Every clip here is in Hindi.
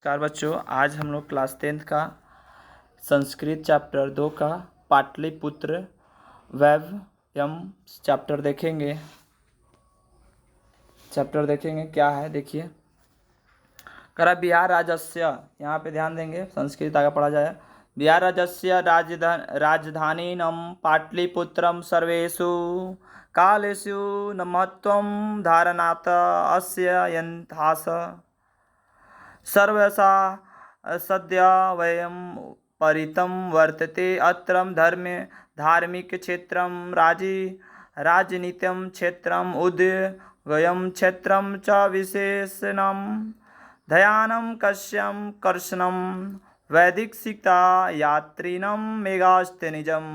नमस्कार बच्चों, आज हम लोग क्लास 10th का संस्कृत चैप्टर 2 का पाटलिपुत्र वैभवम चैप्टर देखेंगे। क्या है देखिए। करा बिहार राज्यस्य, यहाँ पे ध्यान देंगे, संस्कृत आगे पढ़ा जाए। बिहार राज्यस्य राजधानीनं पाटलिपुत्रं सर्वेषु कालेषु न महत्त्वं धारणात् अस्य यथास सर्वसा सद्य वयं परितं वर्तते। अत्र धार्मिकक्षेत्रं राजनीतिं क्षेत्रम् उद्योगं क्षेत्रं च विशेषणं ध्यानं कस्यं कर्षणं वैदिकशिक्षा यात्रिनं मेगास्तेनिजं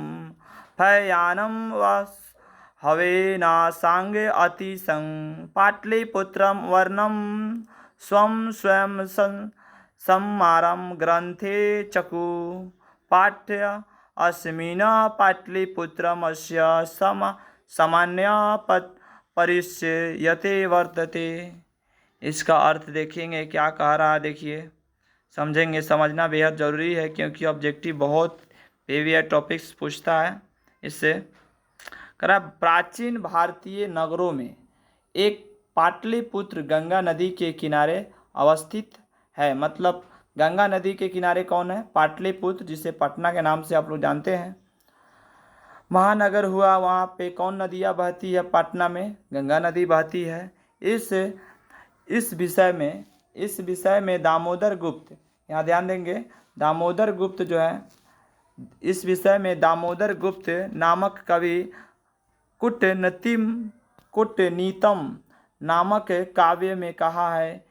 फयानं हवेनासाङ्गे अतिशं पाटलिपुत्रं वर्णं स्वयं सम्मारं ग्रन्थे चकु पाठ्य अस्मिन् पाटलिपुत्रमस्य सामान्य परिचयते वर्तते। इसका अर्थ देखेंगे क्या कह रहा है, देखिए समझेंगे। समझना बेहद ज़रूरी है क्योंकि ऑब्जेक्टिव बहुत हेवी टॉपिक्स पूछता है। इससे करा प्राचीन भारतीय नगरों में एक पाटलिपुत्र गंगा नदी के किनारे अवस्थित है। मतलब गंगा नदी के किनारे कौन है? पाटलिपुत्र, जिसे पटना के नाम से आप लोग जानते हैं। महानगर हुआ, वहाँ पे कौन नदियाँ बहती है? पटना में गंगा नदी बहती है। इस विषय में दामोदर गुप्त, यहाँ ध्यान देंगे, दामोदर गुप्त जो है, इस विषय में दामोदर गुप्त नामक कवि कूटनीतम नामक काव्य में कहा है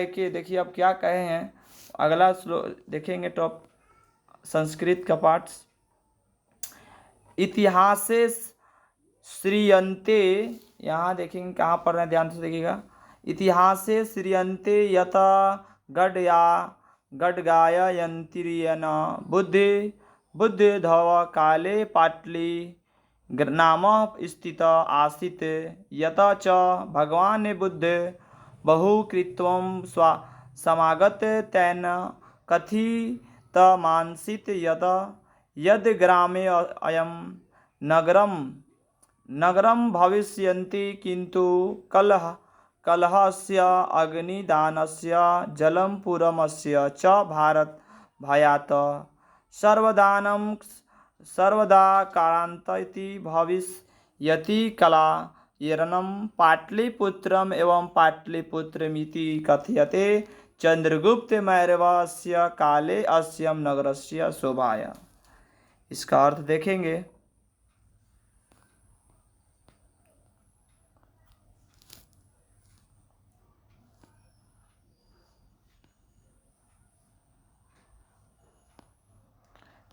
कि देखिए अब क्या कहे हैं। अगला श्लोक देखेंगे, टॉप संस्कृत का पाठ। इतिहासे श्रियन्ते, यहाँ देखेंगे कहाँ पढ़ रहे हैं, ध्यान से देखिएगा। इतिहासे श्रियन्ते यत गड्गायन्तिरियन बुद्धधव काले पाटली नाम स्थित आसीत् यत च भगवान् बुद्ध बहुकृत्वं समागत तेन कथितमासीत् यद ग्रामे अयं नगरं भविष्यन्ति किन्तु कलहस्य अग्निदानस्य जलमपुरमस्य च भारत भयात् सर्वदा कारान्त भविष्यति कलायरणं पाटलिपुत्रम् एवं पाटलिपुत्रमिति कथ्यते। चंद्रगुप्त मौर्यस्य काले अस्यं नगरस्य शोभाया। इसका अर्थ देखेंगे।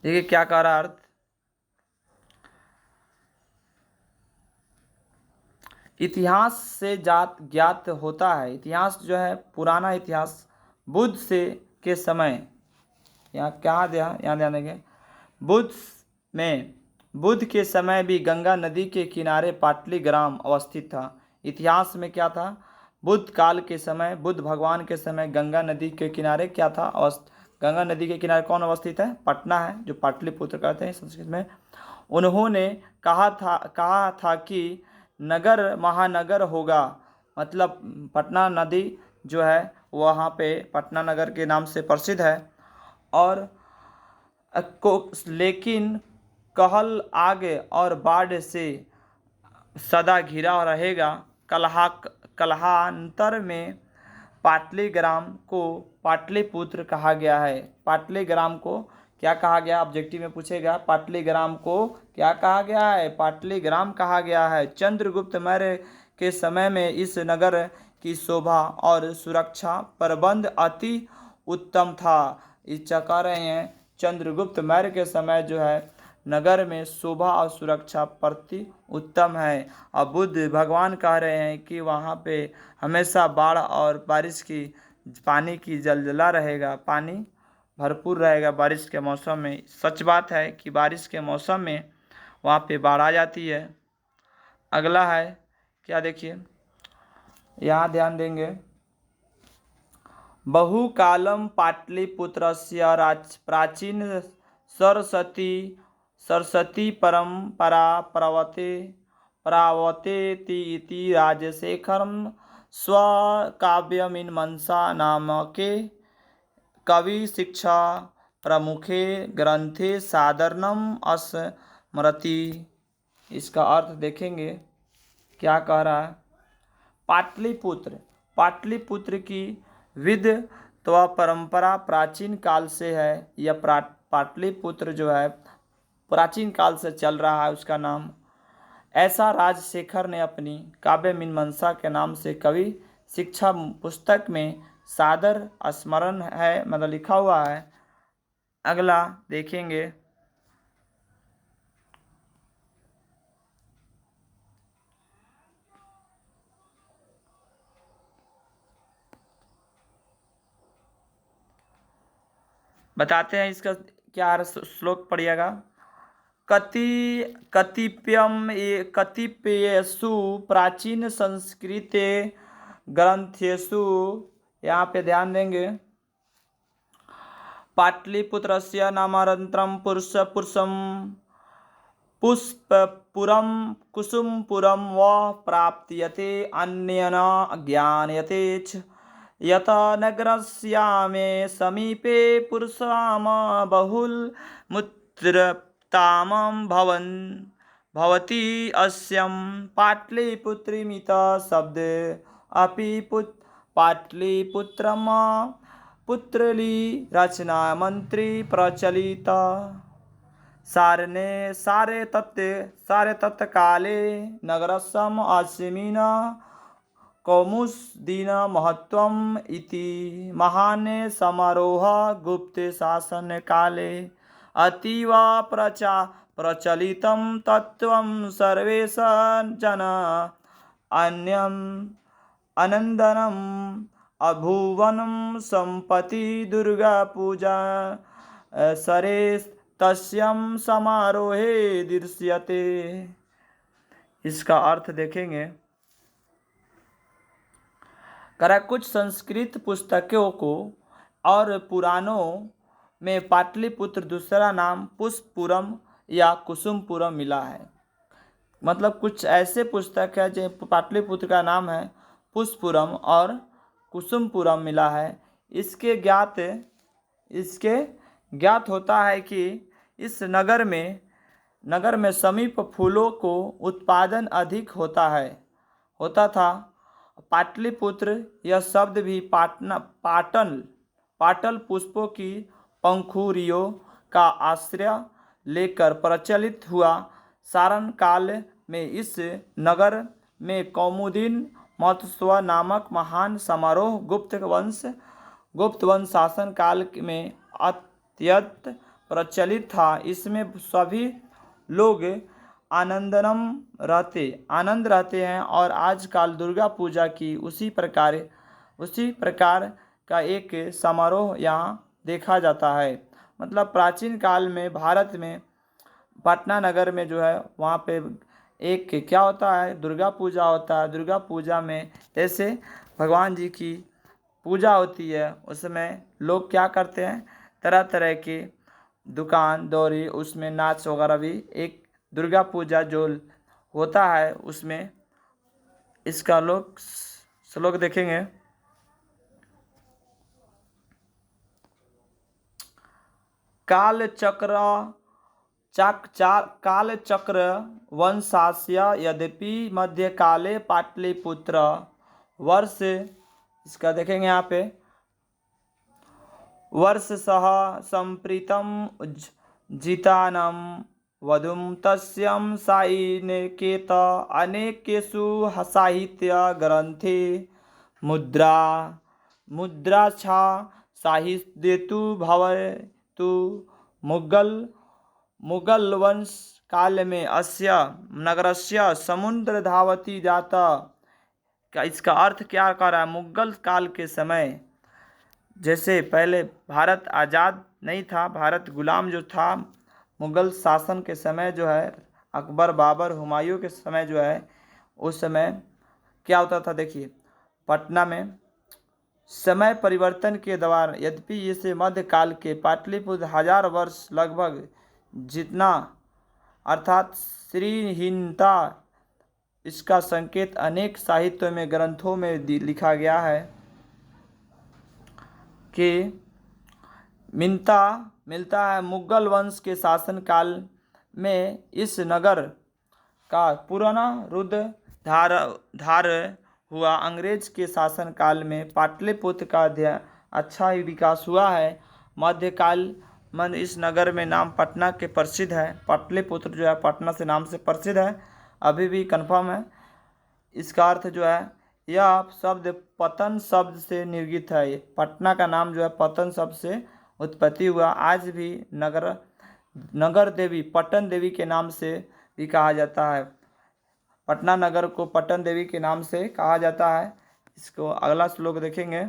देखिए क्या कह रहा अर्थ। इतिहास से ज्ञात होता है, इतिहास जो है पुराना इतिहास, बुद्ध से के समय, यहाँ क्या यहाँ ध्यान देंगे, बुद्ध के समय भी गंगा नदी के किनारे पाटली ग्राम अवस्थित था। इतिहास में क्या था? बुद्ध काल के समय, बुद्ध भगवान के समय गंगा नदी के किनारे क्या था? गंगा नदी के किनारे कौन अवस्थित है? पटना है, जो पाटलिपुत्र कहते हैं संस्कृत में। उन्होंने कहा था कि नगर महानगर होगा। मतलब पटना नदी जो है वहाँ पे पटना नगर के नाम से प्रसिद्ध है। और लेकिन कहल आग और बाढ़ से सदा घिरा रहेगा। कलहांतर में पाटलीग्राम को पाटलिपुत्र कहा गया है। पाटलीग्राम को क्या कहा गया? ऑब्जेक्टिव में पूछेगा। पाटलीग्राम को क्या कहा गया है? पाटलीग्राम कहा गया है। चंद्रगुप्त मौर्य के समय में इस नगर की शोभा और सुरक्षा प्रबंध अति उत्तम था। इस कह रहे हैं चंद्रगुप्त मौर्य के समय जो है नगर में शोभा और सुरक्षा प्रति उत्तम है। अब बुद्ध भगवान कह रहे हैं कि वहाँ पे हमेशा बाढ़ और बारिश की पानी की जलजला रहेगा, पानी भरपूर रहेगा बारिश के मौसम में। सच बात है कि बारिश के मौसम में वहाँ पे बाढ़ आ जाती है। अगला है क्या, देखिए यहाँ ध्यान देंगे। बहुकालं पाटलिपुत्रस्य प्राचीन सरस्वती परंपरा प्रावर्तेति इति राजशेखरं स्वकाव्यमीमांसा नामके कविशिक्षा प्रमुखे ग्रंथे साधारणम स्मरति। इसका अर्थ देखेंगे क्या कह रहा है। पाटलिपुत्र की विद्वत परंपरा प्राचीन काल से है। यह पाटलिपुत्र जो है प्राचीन काल से चल रहा है उसका नाम। ऐसा राजशेखर ने अपनी काव्य मीमांसा के नाम से कवि शिक्षा पुस्तक में सादर स्मरण है मतलब लिखा हुआ है। अगला देखेंगे बताते हैं इसका क्या श्लोक पढ़िएगा। कतिपयेषु प्राचीन संस्कृत ग्रंथेषु, यहाँ पे ध्यान देंगे, पाटलिपुत्रस्य नामानन्तरं पुरुषं पुष्पपुरं कुसुमपुरं वा प्राप्यते अन्येन ज्ञायते च। यत नगरस्यामे समीपे पुरुषाम बहुलमुत्तरतामं भवति। अस्यं पाटलिपुत्रीमित शब्दे अपि पाटलिपुत्रम पुत्रली रचना मंत्री प्रचलित। सारे तत्काले नगरस्यम् अस्मिन् कौमुदीन महत्वम् इति महान् समारोह गुप्त शासन काले अतीव प्रचलितं तत्त्वं सर्वेषां जन अनन्दनम् अभुवनं संपत्ति दुर्गा पूजा सरे तस्यां समारोहे दृश्यते। इसका अर्थ देखेंगे। करा कुछ संस्कृत पुस्तकों को और पुराणों में पाटलिपुत्र दूसरा नाम पुष्पपुरम या कुसुमपुरम मिला है। मतलब कुछ ऐसे पुस्तक है जो पाटलिपुत्र का नाम है पुष्पपुरम और कुसुमपुरम मिला है। इसके ज्ञात होता है कि इस नगर में समीप फूलों को उत्पादन अधिक होता था। पाटलिपुत्र यह शब्द भी पाटल पुष्पों की पंखुड़ियों का आश्रय लेकर प्रचलित हुआ। सारण काल में इस नगर में कौमुदीन महोत्सव नामक महान समारोह गुप्त वंश शासन काल में अत्यंत प्रचलित था। इसमें सभी लोग आनंद रहते हैं और आजकल दुर्गा पूजा की उसी प्रकार का एक समारोह यहाँ देखा जाता है। मतलब प्राचीन काल में भारत में पटना नगर में जो है वहाँ पे एक क्या होता है, दुर्गा पूजा होता है। दुर्गा पूजा में जैसे भगवान जी की पूजा होती है उसमें लोग क्या करते हैं, तरह तरह के दुकान दौरी उसमें नाच वगैरह भी एक दुर्गा पूजा जो होता है उसमें इसका लोग श्लोक देखेंगे। कालचक्र वंशास्य यद्यपि मध्यकाले पाटलिपुत्र वर्ष, इसका देखेंगे यहाँ पे, वर्ष सह संप्रीतम जितानम वधुम तस्यं साइनेकेत अनेकेषु साहित्य ग्रंथे मुद्राच्छा साहित्येतु भवतु। मुगल वंश काल में अस्य नगरस्य समुद्र धावती जाता। इसका अर्थ क्या कर रहा है, मुगल काल के समय जैसे पहले भारत आज़ाद नहीं था, भारत गुलाम जो था, मुगल शासन के समय जो है अकबर बाबर हुमायूं के समय जो है उस समय क्या होता था, देखिए पटना में समय परिवर्तन के दौरान यद्यपि इसे मध्यकाल के पाटलिपुत्र 1000 वर्ष लगभग जितना अर्थात श्रीहीनता इसका संकेत अनेक साहित्यों में ग्रंथों में लिखा गया है कि मिलता है मुगल वंश के शासन काल में इस नगर का पुराना रुद्धार हुआ। अंग्रेज के शासन काल में पाटलिपुत्र का अच्छा ही विकास हुआ है। मध्यकाल में इस नगर में नाम पटना के प्रसिद्ध है। पाटलिपुत्र जो है पटना से नाम से प्रसिद्ध है, अभी भी कंफर्म है। इसका अर्थ जो है यह शब्द पतन शब्द से निर्मित है। पटना का नाम जो है पतन शब्द से उत्पत्ति हुआ। आज भी नगर देवी पटन देवी के नाम से भी कहा जाता है। पटना नगर को पटन देवी के नाम से कहा जाता है। इसको अगला श्लोक देखेंगे।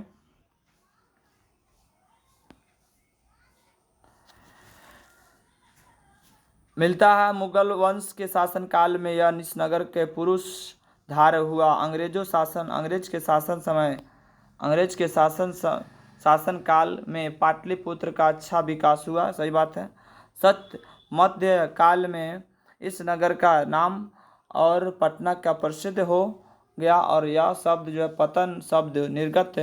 मिलता है मुगल वंश के शासन काल में यह इस नगर के पुरुष धार हुआ। अंग्रेज के शासन काल में पाटलिपुत्र का अच्छा विकास हुआ। सही बात है। मध्य काल में इस नगर का नाम और पटना का प्रसिद्ध हो गया और यह शब्द जो है पतन शब्द निर्गत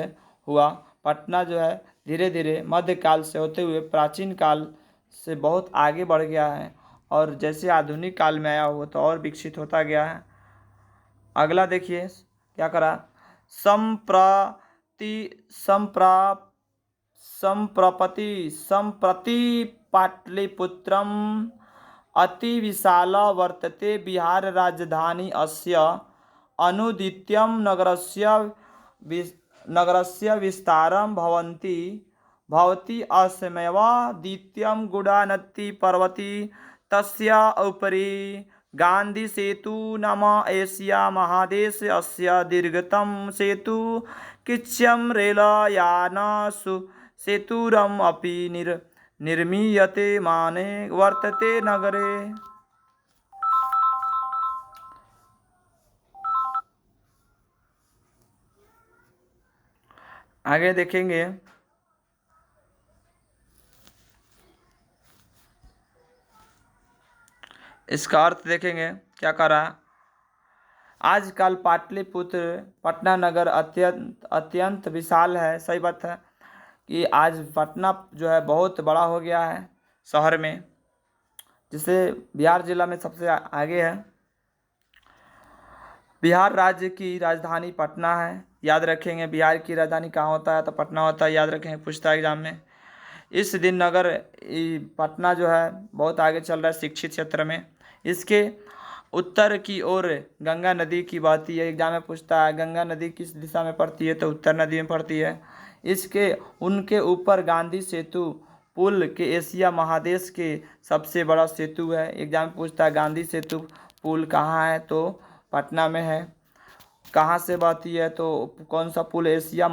हुआ। पटना जो है धीरे धीरे मध्यकाल से होते हुए प्राचीन काल से बहुत आगे बढ़ गया है और जैसे आधुनिक काल में आया हुआ तो और विकसित होता गया है। अगला देखिए क्या करा। संप्रति पाटलिपुत्रम अति विशाला वर्तते। बिहार राजधानी अस्य अनुद्वितीयं नगरस्य विस्तारं भवति अस्मैव द्वितीयं गुडानति पर्वती तस्य उपरि गांधी सेतु नाम एशिया महादेश अस्य दीर्घतम सेतु किच्यं रेलयान सेतुरम अपि निर्मीयते माने वर्तते नगरे। आगे देखेंगे। इसका अर्थ देखेंगे क्या करा। आजकल पाटलिपुत्र पटना नगर अत्यंत विशाल है। सही बात है कि आज पटना जो है बहुत बड़ा हो गया है शहर में, जिसे बिहार जिला में सबसे आगे है। बिहार राज्य की राजधानी पटना है। याद रखेंगे बिहार की राजधानी कहाँ होता है तो पटना होता है। याद रखेंगे पूछता है एग्जाम में। इस दिन पटना जो है बहुत आगे चल रहा है शिक्षित क्षेत्र में। इसके उत्तर की ओर गंगा नदी की बहती है। एग्जाम में पूछता है गंगा नदी किस दिशा में पड़ती है तो उत्तर नदी में पड़ती है। उनके ऊपर गांधी सेतु पुल के एशिया महादेश के सबसे बड़ा सेतु है। एग्जाम में पूछता है गांधी सेतु पुल कहाँ है तो पटना में है। कहाँ से बहती है तो कौन सा पुल? एशिया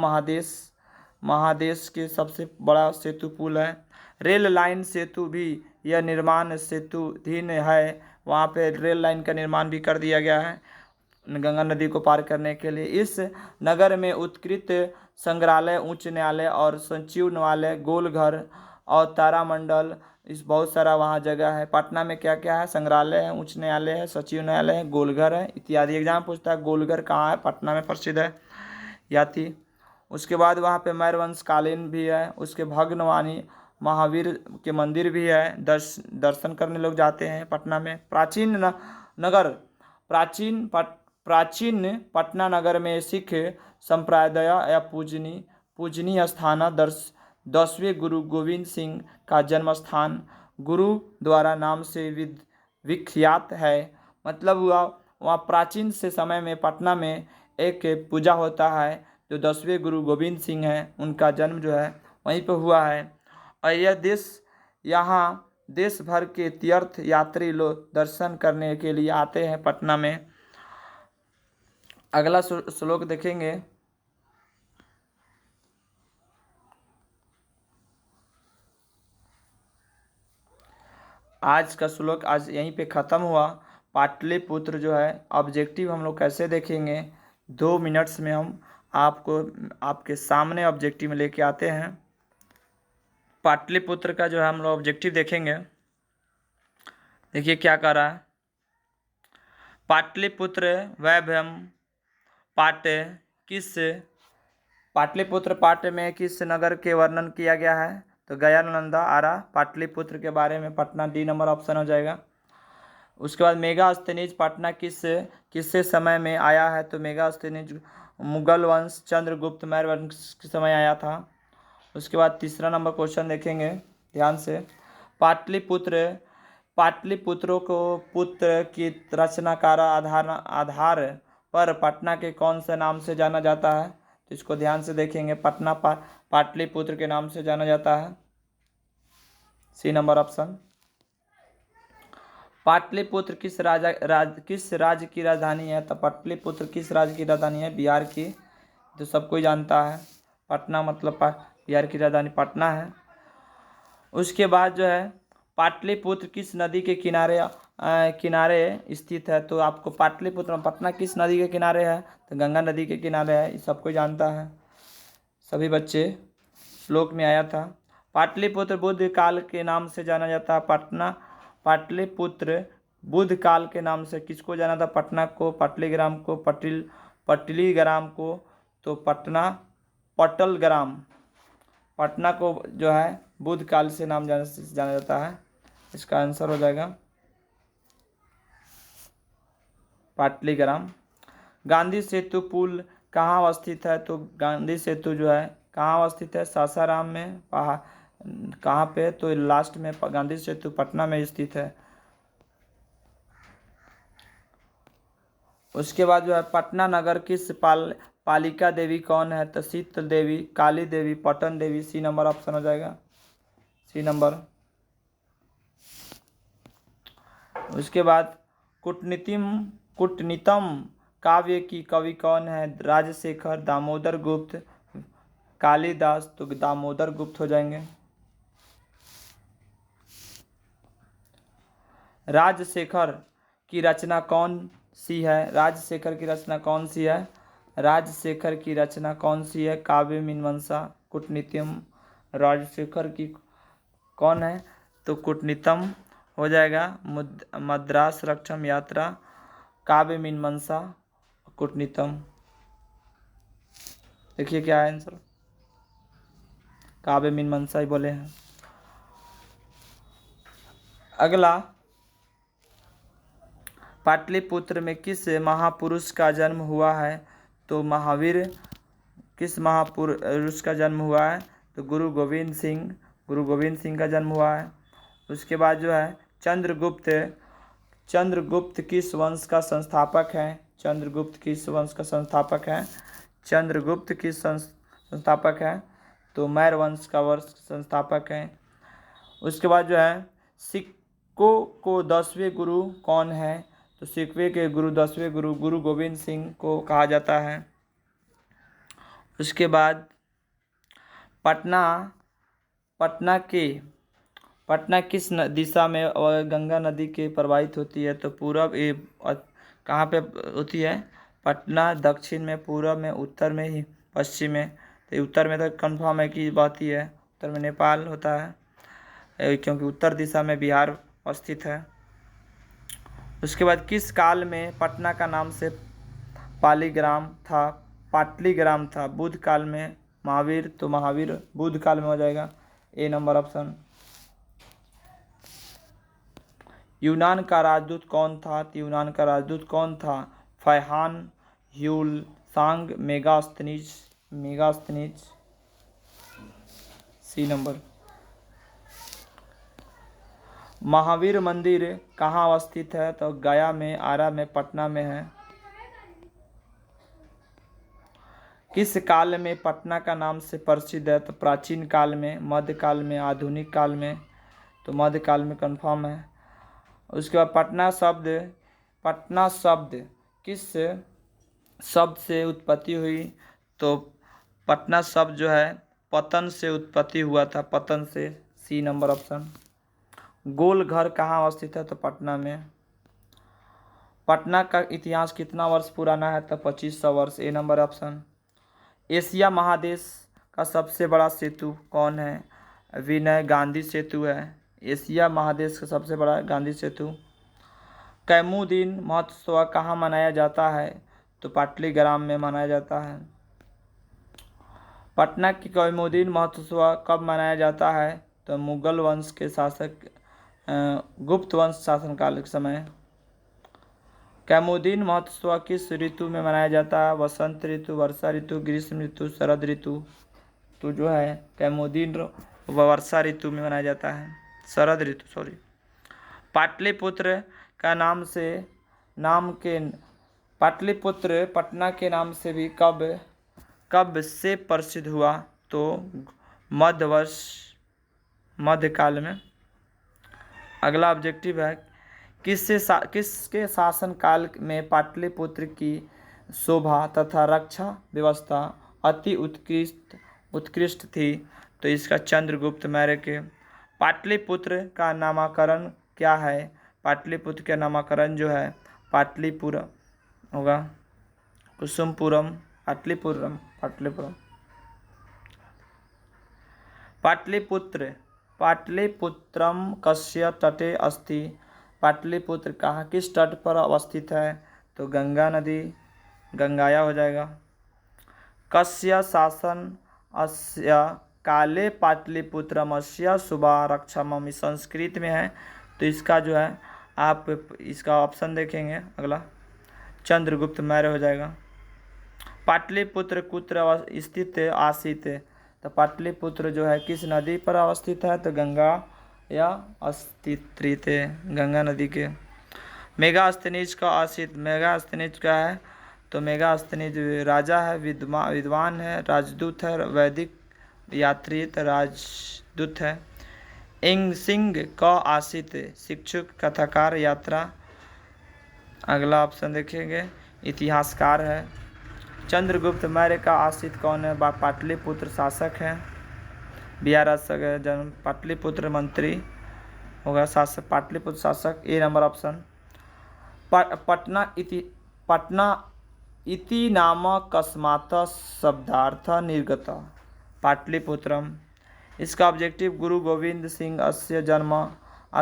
महादेश के सबसे बड़ा सेतु पुल है। रेल लाइन सेतु भी यह निर्माण सेतुधीन है। वहाँ पे रेल लाइन का निर्माण भी कर दिया गया है गंगा नदी को पार करने के लिए। इस नगर में उत्कृष्ट संग्रहालय, उच्च न्यायालय और सचिवालय, गोलघर और तारामंडल इस बहुत सारा वहाँ जगह है। पटना में क्या क्या है? संग्रहालय है, उच्च न्यायालय है, सचिव न्यायालय है, गोलघर है इत्यादि। एग्जाम पूछता है गोलघर कहाँ है? पटना में प्रसिद्ध है याति। उसके बाद वहाँ पे मौर्यवंश कालीन भी है। उसके भगवानी महावीर के मंदिर भी है, दर्शन करने लोग जाते हैं पटना में। प्राचीन पटना नगर में सिख संप्रदाय या पूजनीय स्थान 10वें गुरु गोविंद सिंह का जन्म स्थान गुरुद्वारा नाम से विख्यात है। मतलब वहाँ प्राचीन से समय में पटना में एक पूजा होता है जो 10वें गुरु गोविंद सिंह हैं, उनका जन्म जो है वहीं पर हुआ है। और यह यहाँ देश भर के तीर्थ यात्री लोग दर्शन करने के लिए आते हैं पटना में। अगला श्लोक देखेंगे। आज का श्लोक आज यहीं पे ख़त्म हुआ। पाटलिपुत्र जो है ऑब्जेक्टिव हम लोग कैसे देखेंगे 2 मिनट्स में हम आपको आपके सामने ऑब्जेक्टिव में लेके आते हैं। पाटलिपुत्र का जो है हम लोग ऑब्जेक्टिव देखेंगे। देखिए क्या कर रहा है। पाटलिपुत्र वैभव पाठ किस पाटलिपुत्र पाठ में किस नगर के वर्णन किया गया है? तो गया, नालंदा, आरा। पाटलिपुत्र के बारे में पटना, डी नंबर ऑप्शन हो जाएगा। उसके बाद मेगास्थनीज पटना किससे समय में आया है? तो मेगास्थनीज मुगल वंश, चंद्रगुप्त मौर्य वंश के समय आया था। उसके बाद तीसरा नंबर क्वेश्चन देखेंगे ध्यान से। पाटलिपुत्र पाटलिपुत्रों को पुत्र की रचनाकार आधार पर पटना के कौन से नाम से जाना जाता है? तो इसको ध्यान से देखेंगे। पटना पाटलिपुत्र के नाम से जाना जाता है, सी नंबर ऑप्शन। पाटलिपुत्र किस राज्य की राजधानी है? तो पाटलिपुत्र किस राज्य की राजधानी है? बिहार की। तो सब कोई जानता है, पटना मतलब बिहार की राजधानी पटना है। उसके बाद जो है पाटलिपुत्र किस नदी के किनारे स्थित है? तो आपको पाटलिपुत्र में पटना किस नदी के किनारे है? तो गंगा नदी के किनारे है, ये सब कोई जानता है, सभी बच्चे, श्लोक में आया था। पाटलिपुत्र बुद्ध काल के नाम से जाना जाता है। पाटलिपुत्र बुद्ध काल के नाम से किसको जाना था? पटना को, पाटलीग्राम को, पटलीग्राम को। तो पटलग्राम, पटना को जो है बुद्ध काल से नाम जाना जाता है। इसका आंसर हो जाएगा पाटलीग्राम। गांधी सेतु पुल कहाँ अवस्थित है? तो गांधी सेतु जो है कहाँ अवस्थित है? सासाराम में। कहाँ पे? तो लास्ट में गांधी सेतु पटना में स्थित है। उसके बाद जो है पटना नगर किस पालिका देवी कौन है? तो शीतल देवी, काली देवी, पटन देवी, सी नंबर ऑप्शन हो जाएगा, सी नंबर। उसके बाद कूटनीतम काव्य की कवि कौन है? राजशेखर, दामोदर गुप्त, कालिदास। तो दामोदर गुप्त हो जाएंगे। राजशेखर की रचना कौन सी है? राजशेखर की रचना कौन सी है? राजशेखर की रचना कौन सी है? काव्य मीमांसा, कूटनीतिम। राजशेखर की कौन है? तो कूटनीतम हो जाएगा। मद्रास रक्षम यात्रा, काव्य मीमांसा, कूटनीतम। देखिए क्या है आंसर, काव्य मीमांसा ही बोले हैं। अगला, पाटलिपुत्र में किस महापुरुष का जन्म हुआ है? तो महावीर। किस महापुरुष का जन्म हुआ है? तो गुरु गोविंद सिंह का जन्म हुआ है। उसके बाद जो है चंद्रगुप्त किस वंश का संस्थापक है? चंद्रगुप्त किस वंश का संस्थापक है? चंद्रगुप्त किस संस्थापक है? तो मौर्य वंश का संस्थापक है। उसके बाद जो है सिक्कों को 10वें गुरु कौन है? तो सिक्के के गुरु 10वें गुरु गोविंद सिंह को कहा जाता है। उसके बाद पटना किस दिशा में गंगा नदी के प्रवाहित होती है? तो पूरब, कहाँ पे होती है? पटना दक्षिण में, पूरब में, उत्तर में, ही पश्चिम में। तो उत्तर में तो कंफर्म है कि बहती है, उत्तर में नेपाल होता है, क्योंकि उत्तर दिशा में बिहार स्थित है। उसके बाद किस काल में पटना का नाम से पाटलीग्राम था? बुद्ध काल में, महावीर। तो महावीर बुद्ध काल में हो जाएगा, ए नंबर ऑप्शन। यूनान का राजदूत कौन था? तो यूनान का राजदूत कौन था? फैहान, ह्यूल-सांग, मेगास्थनीज, सी नंबर। महावीर मंदिर कहाँ अवस्थित है? तो गया में, आरा में, पटना में है। किस काल में पटना का नाम से प्रसिद्ध है? तो प्राचीन काल में, मध्यकाल में, आधुनिक काल में। तो मध्यकाल में कंफर्म है। उसके बाद पटना शब्द किस शब्द से उत्पत्ति हुई? तो पटना शब्द जो है पतन से उत्पत्ति हुआ था, पतन से, सी नंबर ऑप्शन। गोल घर कहाँ अवस्थित है? तो पटना में। पटना का इतिहास कितना वर्ष पुराना है? तो 2500 वर्ष, ए नंबर ऑप्शन। एशिया महादेश का सबसे बड़ा सेतु कौन है? विनय गांधी सेतु है। एशिया महादेश का सबसे बड़ा गांधी सेतु। कैमुदिन महोत्सव कहाँ मनाया जाता है? तो पाटलीग्राम में मनाया जाता है। पटना की कैमुदिन महोत्सव कब मनाया जाता है? तो मुगल वंश के शासक गुप्त वंश शासनकाल के समय। कैमुदिन महोत्सव किस ऋतु में मनाया जाता है? वसंत ऋतु, वर्षा ऋतु, ग्रीष्म ऋतु, शरद ऋतु। तो जो है कैमुदिन वर्षा ऋतु में मनाया जाता है, शरद ऋतु सॉरी। पाटलिपुत्र का पाटलिपुत्र पटना के नाम से भी कब से प्रसिद्ध हुआ? तो मध्यकाल में। अगला ऑब्जेक्टिव है किसके शासनकाल में पाटलिपुत्र की शोभा तथा रक्षा व्यवस्था अति उत्कृष्ट थी? तो इसका चंद्रगुप्त मौर्य के। पाटलिपुत्र का नामकरण क्या है? पाटलिपुत्र का नामकरण जो है पाटलिपुरम होगा, कुसुमपुरम, पाटलिपुरम। पाटलिपुत्रम कस्य तटे अस्ति? पाटलिपुत्र कहाँ किस तट पर अवस्थित है? तो गंगा नदी, गंगाया हो जाएगा। कस्य शासन अस्य काले पाटलिपुत्रमस्य शुभा रक्षामि? संस्कृत में है, तो इसका जो है आप इसका ऑप्शन देखेंगे अगला, चंद्रगुप्त मौर्य हो जाएगा। पाटलिपुत्र कुत्र स्थित आसीत? तो पाटलिपुत्र जो है किस नदी पर अवस्थित है? तो गंगा या अस्तित्रित, गंगा नदी के। मेगास्थनीज का आसित? मेगास्थनीज का है तो मेगास्थनीज राजा है, विद्वान है, राजदूत है, वैदिक यात्री राजदूत है। इंगसिंग का आसित? शिक्षक, कथाकार, यात्रा। अगला ऑप्शन देखेंगे, इतिहासकार है। चंद्रगुप्त मौर्य का आसित कौन है? पाटलिपुत्र शासक है, बिहार जन्म, पाटलिपुत्र मंत्री होगा, शासक पाटलिपुत्र शासक। ए नंबर ऑप्शन। पटना इति नाम कस्मात् शब्दार्थ निर्गत? पाटलिपुत्रम। इसका ऑब्जेक्टिव गुरु गोविंद सिंह अस्य जन्म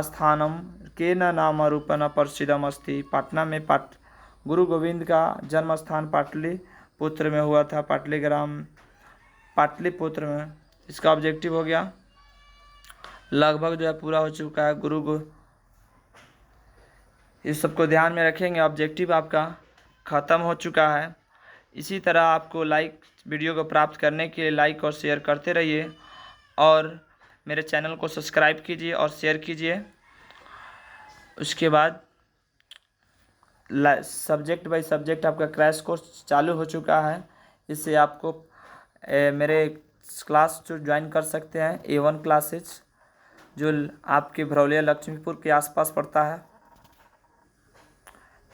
स्थानम केन नाम रूपेण प्रसिद्धम अस्ति? पटना में गुरु गोविंद का जन्म स्थान पाटलिपुत्र में हुआ था, पाटलिपुत्र में। इसका ऑब्जेक्टिव हो गया, लगभग जो है पूरा हो चुका है। इस सबको ध्यान में रखेंगे, ऑब्जेक्टिव आपका ख़त्म हो चुका है। इसी तरह आपको वीडियो को प्राप्त करने के लिए लाइक और शेयर करते रहिए, और मेरे चैनल को सब्सक्राइब कीजिए और शेयर कीजिए। उसके बाद सब्जेक्ट बाय सब्जेक्ट आपका क्रैश कोर्स चालू हो चुका है। इससे आपको मेरे क्लास जो ज्वाइन कर सकते हैं, A1 क्लासेज, जो आपके भरौलिया लक्ष्मीपुर के आसपास पड़ता है।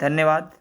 धन्यवाद।